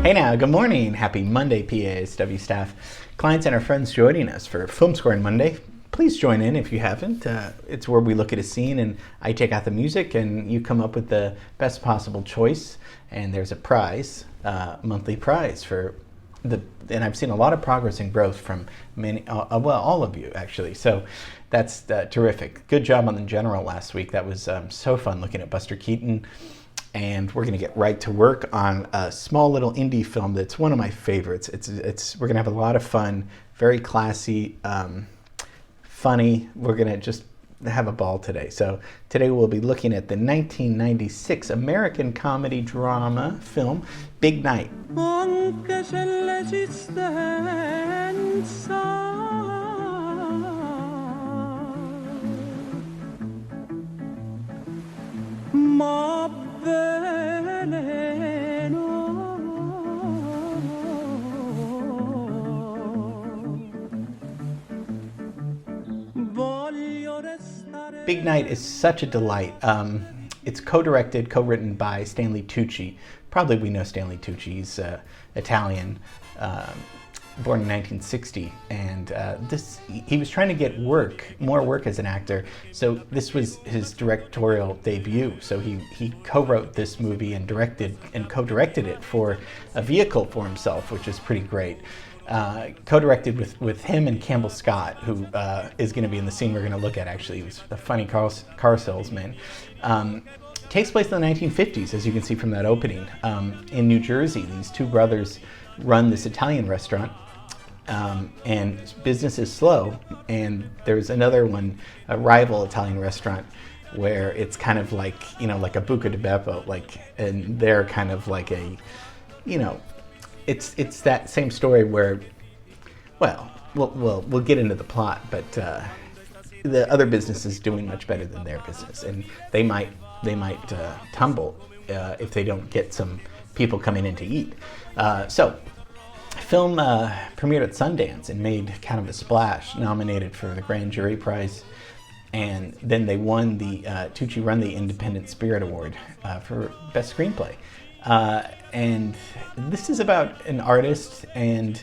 Hey now, good morning. Happy Monday, PASW staff, clients, and our friends joining us for Film Scoring Monday. Please join in if you haven't. It's where we look at a scene and I take out the music and you come up with the best possible choice. And there's a prize, monthly prize for and I've seen a lot of progress and growth from many, all of you actually. So that's terrific. Good job on the general last week. That was so fun looking at Buster Keaton. And we're going to get right to work on a small little indie film that's one of my favorites. We're going to have a lot of fun, very classy, funny. We're going to just have a ball today. So today we'll be looking at the 1996 American comedy drama film, Big Night. Big Night is such a delight. It's co-directed, co-written by Stanley Tucci. Probably we know Stanley Tucci. He's Italian, born in 1960, and he was trying to get more work as an actor. So this was his directorial debut. So he co-wrote this movie and directed and co-directed it for a vehicle for himself, which is pretty great. Co-directed with him and Campbell Scott, who is going to be in the scene we're going to look at. Actually, he was a funny car salesman. Takes place in the 1950s, as you can see from that opening. In New Jersey, these two brothers run this Italian restaurant, and business is slow. And there's another one, a rival Italian restaurant, where it's kind of like, like a Buca di Beppo, and they're kind of like a, It's that same story where, we'll get into the plot, but the other business is doing much better than their business, and they might tumble if they don't get some people coming in to eat. So, film premiered at Sundance and made kind of a splash, nominated for the Grand Jury Prize, and then they won Tucci won the Independent Spirit Award for Best Screenplay. And this is about an artist and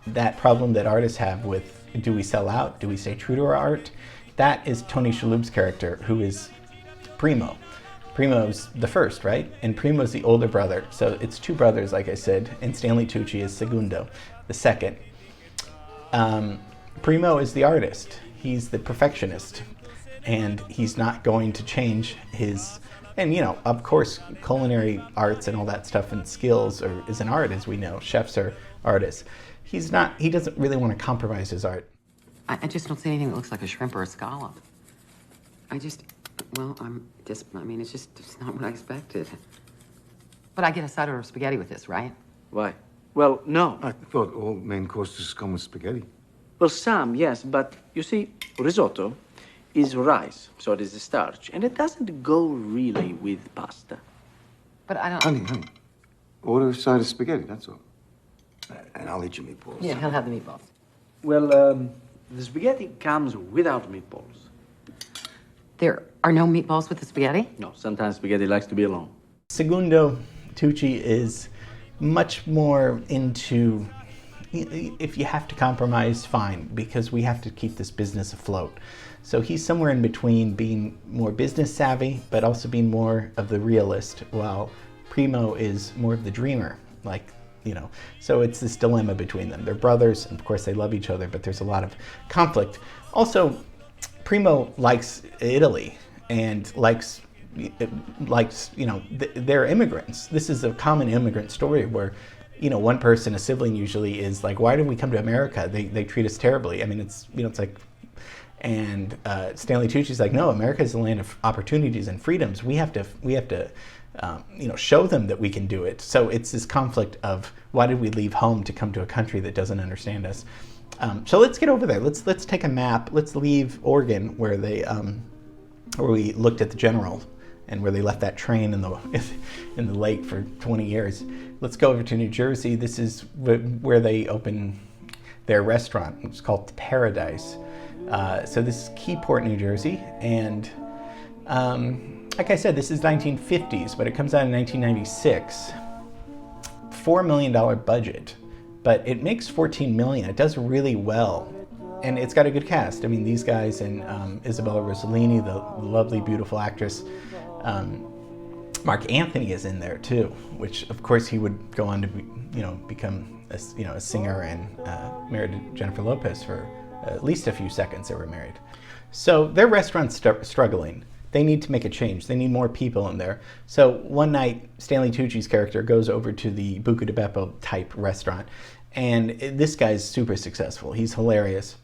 that problem that artists have with, do we sell out? Do we stay true to our art? That is Tony Shalhoub's character, who is Primo. Primo's the first, right? And Primo's the older brother. So it's two brothers, like I said, and Stanley Tucci is Segundo, the second. Primo is the artist. He's the perfectionist, and he's not going to change his... And, of course, culinary arts and all that stuff and skills is an art, as we know. Chefs are artists. He doesn't really want to compromise his art. I just don't see anything that looks like a shrimp or a scallop. it's not what I expected. But I get a side order of spaghetti with this, right? Why? Well, no. I thought all main courses come with spaghetti. Well, some, yes, but you see, risotto is rice, so it is the starch, and it doesn't go really with pasta. But I don't... Honey, order a side of spaghetti, that's all. And I'll eat your meatballs. Yeah, he'll have the meatballs. Well, the spaghetti comes without meatballs. There are no meatballs with the spaghetti? No, sometimes spaghetti likes to be alone. Segundo Tucci is much more into... If you have to compromise, fine, because we have to keep this business afloat. So he's somewhere in between being more business savvy, but also being more of the realist, while Primo is more of the dreamer, so it's this dilemma between them. They're brothers, and of course they love each other, but there's a lot of conflict. Also, Primo likes Italy and likes they're immigrants. This is a common immigrant story where one person, a sibling usually, is like, why did we come to America? They treat us terribly. I mean, it's like, and Stanley Tucci's like, no, America is the land of opportunities and freedoms. We have to show them that we can do it. So it's this conflict of, why did we leave home to come to a country that doesn't understand us? So let's get over there. Let's take a map. Let's leave Oregon, where we looked at the general, and where they left that train in the lake for 20 years. Let's go over to New Jersey. This is where they open their restaurant. It's called Paradise. So this is Keyport, New Jersey, and like I said, this is 1950s, but it comes out in 1996. $4 million budget, but it makes $14 million. It does really well. And it's got a good cast. I mean, these guys and Isabella Rossellini, the lovely, beautiful actress. Mark Anthony is in there too, which of course he would go on to become a singer and married to Jennifer Lopez for at least a few seconds. They were married. So their restaurant's struggling. They need to make a change. They need more people in there. So one night, Stanley Tucci's character goes over to the Buca di Beppo type restaurant, and this guy's super successful. He's hilarious.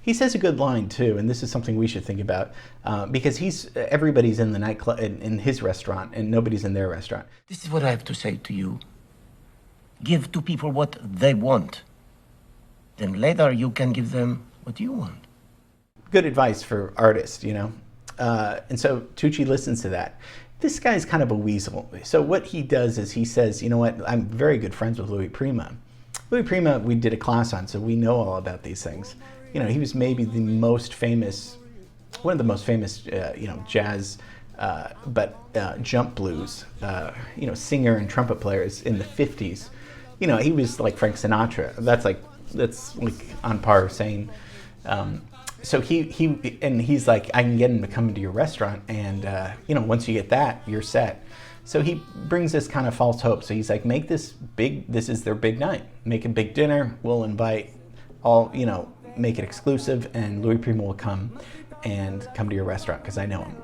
He says a good line too, and this is something we should think about, because everybody's in the nightclub in his restaurant, and nobody's in their restaurant. This is what I have to say to you. Give to people what they want. Then later you can give them what you want. Good advice for artists, and so Tucci listens to that. This guy's kind of a weasel. So what he does is he says, you know what, I'm very good friends with Louis Prima. Louis Prima we did a class on, so we know all about these things. He was maybe one of the most famous jazz, jump blues, singer and trumpet players in the 50s. He was like Frank Sinatra. That's like on par with saying. So he's like, I can get him to come into your restaurant, and once you get that, you're set. So he brings this kind of false hope. So he's like, this is their big night. Make a big dinner. We'll invite all, make it exclusive, and Louis Prima will come to your restaurant because I know him.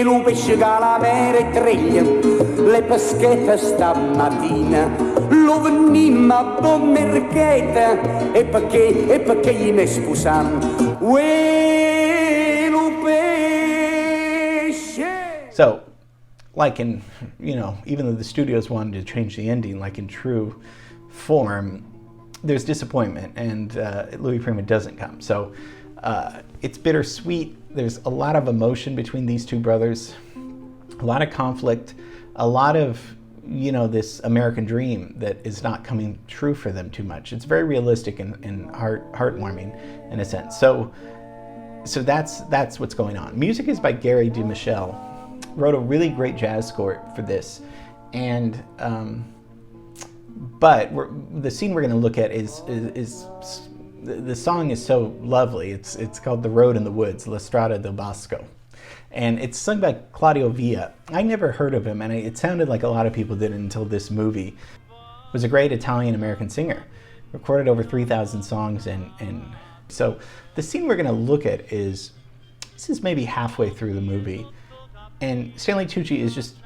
Lo pesce calamere e treglia, le peschette stamattina, lo venimmo a bommerchetta, e perché gli ne spusiamo, lo pesce. So, like in, even though the studios wanted to change the ending, like in true form, there's disappointment, and Louis Prima doesn't come. So it's bittersweet. There's a lot of emotion between these two brothers, a lot of conflict, a lot of, this American dream that is not coming true for them too much. It's very realistic and heartwarming in a sense. So that's what's going on. Music is by Gary DeMichelle. Wrote a really great jazz score for this, and but the scene we're going to look at is the song is so lovely. It's called "The Road in the Woods," La Strada del Bosco, and it's sung by Claudio Villa. I never heard of him, and it sounded like a lot of people did until this movie. Was a great Italian-American singer, recorded over 3,000 songs, and so the scene we're going to look at is maybe halfway through the movie. And Stanley Tucci is just,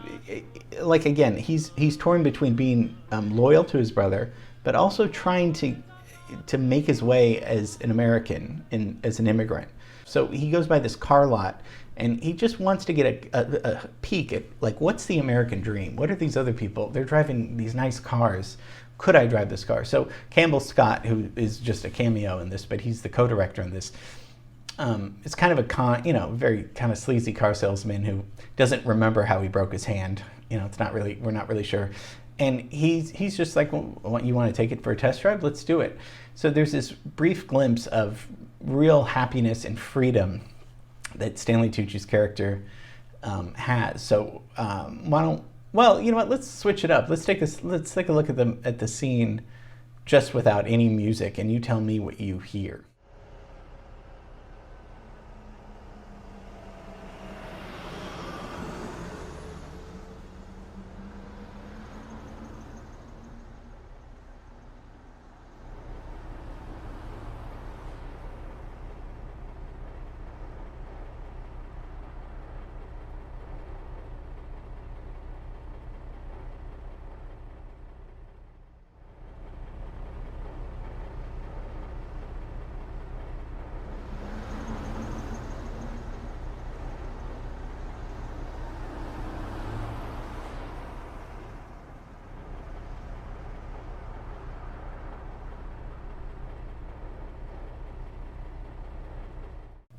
like, again, he's torn between being loyal to his brother, but also trying to make his way as an American and as an immigrant. So he goes by this car lot, and he just wants to get a peek at, like, what's the American dream? What are these other people? They're driving these nice cars. Could I drive this car? So Campbell Scott, who is just a cameo in this, but he's the co-director in this, it's kind of a very kind of sleazy car salesman who doesn't remember how he broke his hand. We're not really sure. And he's just like, well, you want to take it for a test drive? Let's do it. So there's this brief glimpse of real happiness and freedom that Stanley Tucci's character has. So let's switch it up. Let's take a look at the scene just without any music, and you tell me what you hear.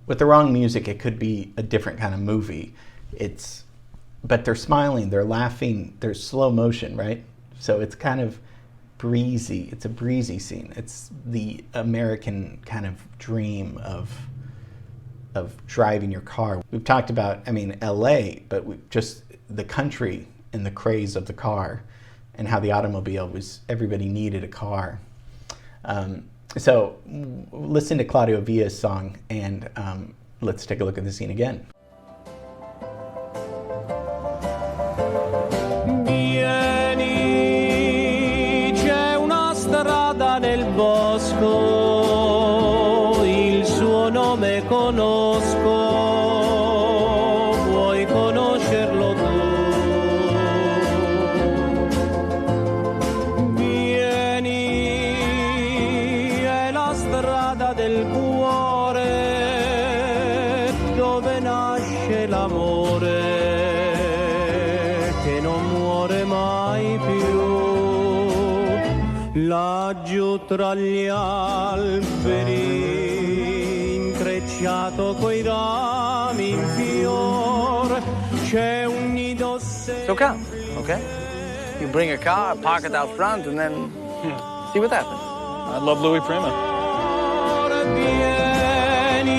With the wrong music, it could be a different kind of movie. But they're smiling, they're laughing, there's slow motion, right? So it's kind of breezy. It's a breezy scene. It's the American kind of dream of of driving your car. We've talked about, I mean, LA, but just the country and the craze of the car and how the automobile was, everybody needed a car. So listen to Claudio Villa's song, and let's take a look at the scene again. Vieni, c'è una strada nel bosco, il suo nome conosco, vuoi conoscerlo tu? Vieni, è la strada del cuore, dove nasce l'amore, che non muore mai più. Laggiù tra gli alberi, intrecciato coi rami in fior, c'è un nido So come, okay? You bring a car, park it out front, and then see what happens. I love Louis Prima. Vieni,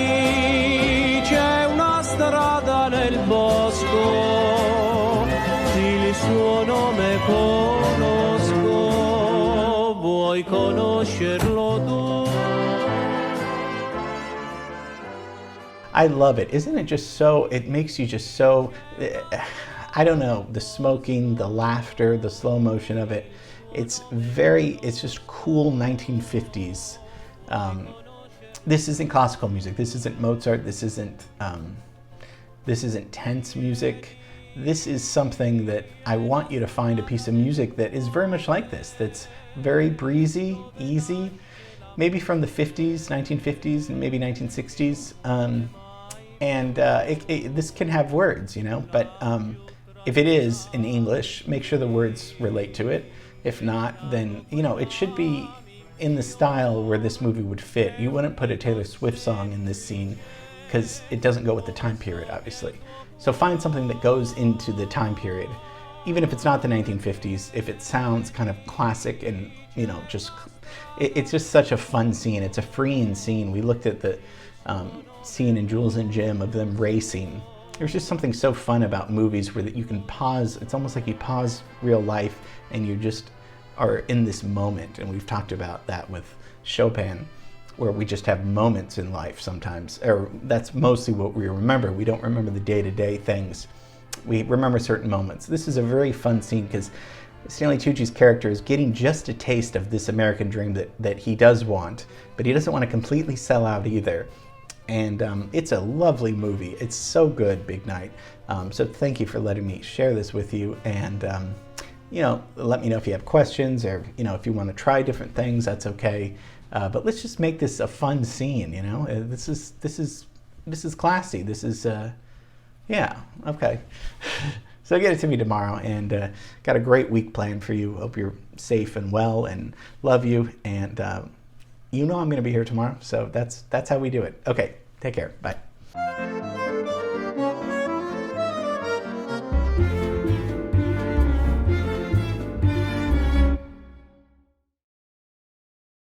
c'è una strada nel bosco, il suo nome conosco, vuoi conoscerlo tu? I love it. Isn't it just so, it makes you just so, I don't know, the smoking, the laughter, the slow motion of it. It's just cool 1950s. This isn't classical music. This isn't Mozart. This isn't tense music. This is something that I want you to find a piece of music that is very much like this, that's very breezy, easy, maybe from the 50s, 1950s, and maybe 1960s. This can have words, you know, but if it is in English, make sure the words relate to it. If not, then, you know, it should be in the style where this movie would fit. You wouldn't put a Taylor Swift song in this scene because it doesn't go with the time period, obviously. So find something that goes into the time period, even if it's not the 1950s, if it sounds kind of classic and, you know, just, it's just such a fun scene. It's a freeing scene. We looked at the scene in Jules and Jim of them racing. There's just something so fun about movies where that you can pause. It's almost like you pause real life and you just are in this moment. And we've talked about that with Chopin, where we just have moments in life sometimes, or that's mostly what we remember. We don't remember the day-to-day things. We remember certain moments. This is a very fun scene because Stanley Tucci's character is getting just a taste of this American dream that he does want, but he doesn't want to completely sell out either. And it's a lovely movie. It's so good, Big Night. So thank you for letting me share this with you. And you know, let me know if you have questions, or you know, if you want to try different things, that's okay. But let's just make this a fun scene. You know, this is classy. This is yeah, okay. So get it to me tomorrow, and got a great week planned for you. Hope you're safe and well, and love you. And you know I'm going to be here tomorrow, so that's how we do it. Okay, take care. Bye.